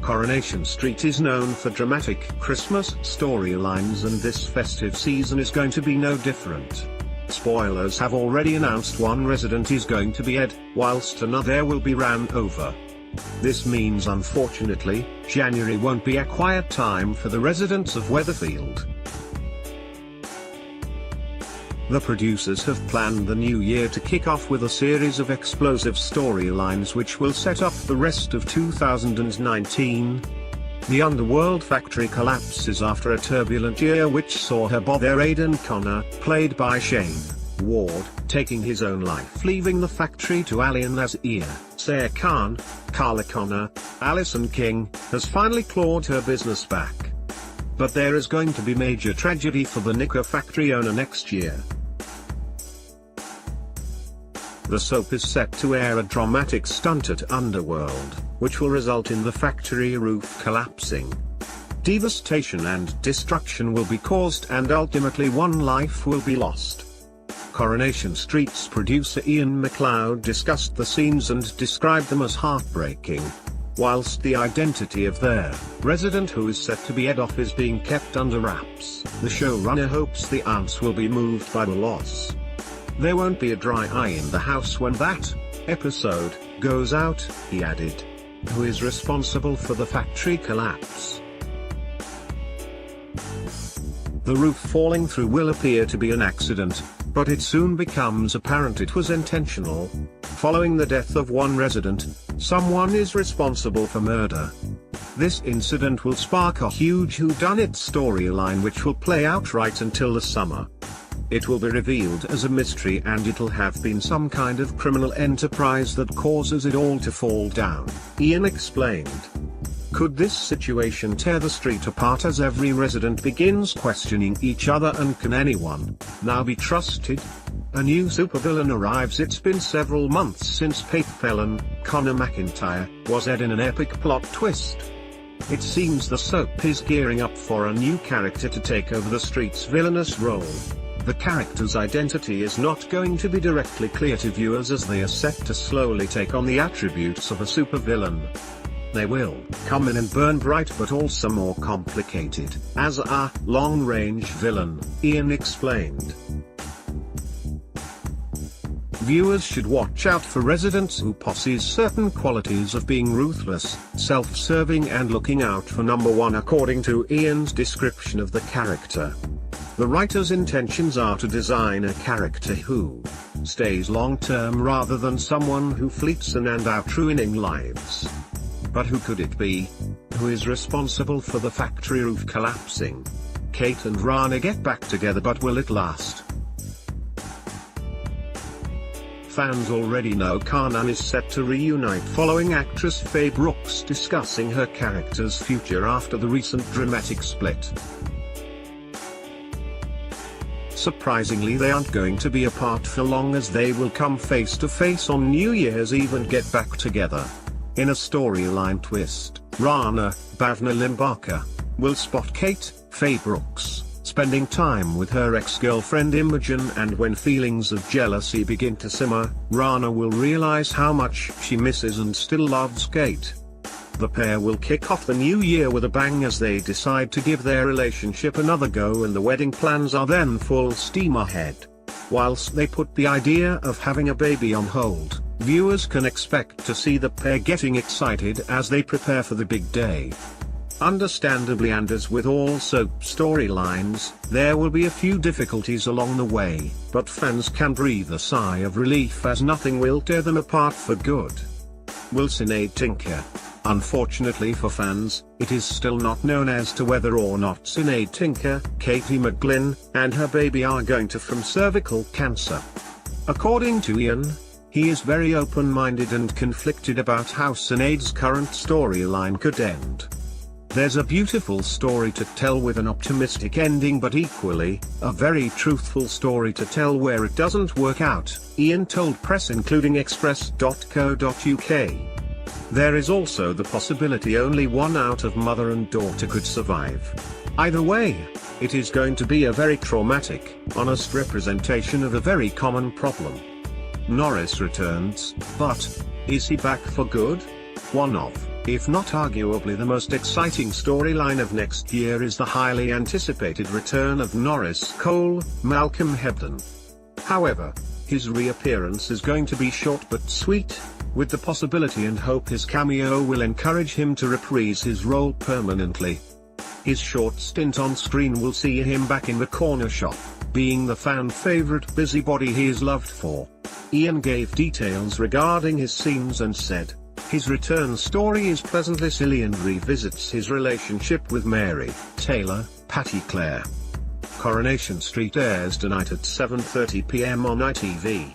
Coronation Street is known for dramatic Christmas storylines, and this festive season is going to be no different. Spoilers have already announced one resident is going to be dead, whilst another will be ran over. This means unfortunately, January won't be a quiet time for the residents of Weatherfield. The producers have planned the new year to kick off with a series of explosive storylines which will set up the rest of 2019. The underworld factory collapses after a turbulent year which saw her brother Aidan Connor, played by Shane Ward, taking his own life, leaving the factory to Alien as Ia. Sayer Khan, Carla Connor, Alison King, has finally clawed her business back. But there is going to be major tragedy for the knicker factory owner next year. The soap is set to air a dramatic stunt at Underworld, which will result in the factory roof collapsing. Devastation and destruction will be caused, and ultimately one life will be lost. Coronation Street's producer Ian McLeod discussed the scenes and described them as heartbreaking. Whilst the identity of their resident who is set to be head off is being kept under wraps, the showrunner hopes the aunts will be moved by the loss. There won't be a dry eye in the house when that episode goes out, he added. Who is responsible for the factory collapse? The roof falling through will appear to be an accident, but it soon becomes apparent it was intentional. Following the death of one resident, someone is responsible for murder. This incident will spark a huge whodunit storyline which will play out right until the summer. It will be revealed as a mystery, and it'll have been some kind of criminal enterprise that causes it all to fall down, Ian explained. Could this situation tear the street apart as every resident begins questioning each other, and can anyone now be trusted? A new supervillain arrives. It's been several months since Pate felon Connor McIntyre was dead in an epic plot twist. It seems the soap is gearing up for a new character to take over the street's villainous role. The character's identity is not going to be directly clear to viewers, as they are set to slowly take on the attributes of a supervillain. They will come in and burn bright, but also more complicated, as a long-range villain, Ian explained. Viewers should watch out for residents who possess certain qualities of being ruthless, self-serving and looking out for number one, according to Ian's description of the character. The writer's intentions are to design a character who stays long-term rather than someone who fleets in and out, ruining lives. But who could it be? Who is responsible for the factory roof collapsing? Kate and Rana get back together, but will it last? Fans already know Kanan is set to reunite following actress Faye Brooks discussing her character's future after the recent dramatic split. Surprisingly, they aren't going to be apart for long, as they will come face to face on New Year's Eve and get back together. In a storyline twist, Rana, Bhavna Limbaka, will spot Kate, Faye Brooks, spending time with her ex-girlfriend Imogen, and when feelings of jealousy begin to simmer, Rana will realize how much she misses and still loves Kate. The pair will kick off the new year with a bang as they decide to give their relationship another go, and the wedding plans are then full steam ahead. Whilst they put the idea of having a baby on hold, viewers can expect to see the pair getting excited as they prepare for the big day. Understandably, and as with all soap storylines, there will be a few difficulties along the way, but fans can breathe a sigh of relief as nothing will tear them apart for good. Will Sinead Tinker? Unfortunately for fans, it is still not known as to whether or not Sinead Tinker, Katie McGlynn, and her baby are going to from cervical cancer. According to Ian, he is very open-minded and conflicted about how Sinead's current storyline could end. There's a beautiful story to tell with an optimistic ending, but equally, a very truthful story to tell where it doesn't work out, Ian told press including Express.co.uk. There is also the possibility only one out of mother and daughter could survive. Either way, it is going to be a very traumatic, honest representation of a very common problem. Norris returns, but is he back for good? One of If not arguably the most exciting storyline of next year is the highly anticipated return of Norris Cole, Malcolm Hebden. However, his reappearance is going to be short but sweet, with the possibility and hope his cameo will encourage him to reprise his role permanently. His short stint on screen will see him back in the corner shop, being the fan-favorite busybody he is loved for. Ian gave details regarding his scenes and said, "His return story is pleasantly silly and revisits his relationship with Mary Taylor, Patty Claire." Coronation Street airs tonight at 7:30 p.m. on ITV.